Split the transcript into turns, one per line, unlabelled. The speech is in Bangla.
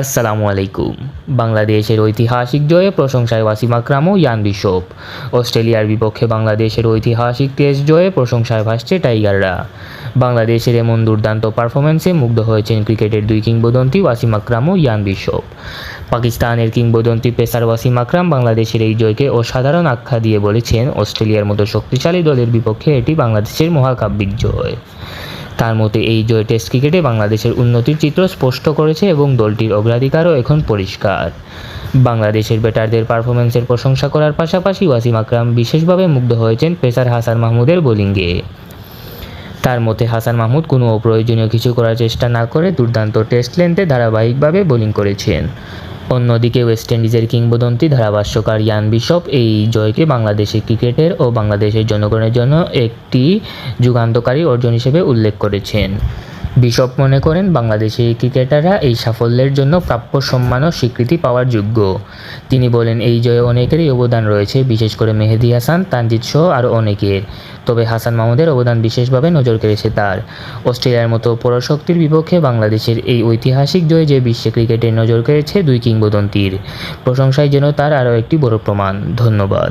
আসসালামু আলাইকুম। বাংলাদেশের ঐতিহাসিক জয়ে প্রশংসায় ওয়াসিম আকরাম ও ইয়ান বিশপ। অস্ট্রেলিয়ার বিপক্ষে বাংলাদেশের ঐতিহাসিক টেস্ট জয়ে প্রশংসায় ভাসছে টাইগাররা। বাংলাদেশের এমন দুর্দান্ত পারফরম্যান্সে মুগ্ধ হয়েছেন ক্রিকেটের দুই কিংবদন্তি ওয়াসিম আকরাম ও ইয়ান বিশপ। পাকিস্তানের কিংবদন্তি পেসার ওয়াসিম আকরাম বাংলাদেশের এই জয়কে অসাধারণ আখ্যা দিয়ে বলেছেন, অস্ট্রেলিয়ার মতো শক্তিশালী দলের বিপক্ষে এটি বাংলাদেশের মহাকাব্যিক জয়। তার মতে এই জয় টেস্ট ক্রিকেটে বাংলাদেশের উন্নতির চিত্র স্পষ্ট করেছে এবং দলটির অগ্রাধিকারও এখন পরিষ্কার। বাংলাদেশের ব্যাটারদের পারফরম্যান্সের প্রশংসা করার পাশাপাশি ওয়াসিম আকরাম বিশেষভাবে মুগ্ধ হয়েছেন পেসার হাসান মাহমুদের বোলিংয়ে। তার মতে হাসান মাহমুদ কোনো অপ্রয়োজনীয় কিছু করার চেষ্টা না করে দুর্দান্ত টেস্ট লেন্থে ধারাবাহিকভাবে বোলিং করেছেন। অন্যদিকে ওয়েস্ট ইন্ডিজের কিংবদন্তি ধারাভাষ্যকার ইয়ান বিশপ এই জয়কে বাংলাদেশের ক্রিকেটের ও বাংলাদেশের জনগণের জন্য একটি যুগান্তকারী অর্জন হিসেবে উল্লেখ করেছেন। বিশপ মনে করেন বাংলাদেশের ক্রিকেটাররা এই সাফল্যের জন্য প্রাপ্য সম্মান ও স্বীকৃতি পাওয়ার যোগ্য। তিনি বলেন, এই জয়ে অনেকেরই অবদান রয়েছে, বিশেষ করে মেহেদী হাসান, তানজিদ সহ আরও অনেকের। তবে হাসান মাহমুদের অবদান বিশেষভাবে নজর কেড়েছে তার। অস্ট্রেলিয়ার মতো পরাশক্তির বিপক্ষে বাংলাদেশের এই ঐতিহাসিক জয় যে বিশ্বে ক্রিকেটের নজর কেড়েছে দুই কিংবদন্তির, প্রশংসায় যেন তার আরও একটি বড় প্রমাণ। ধন্যবাদ।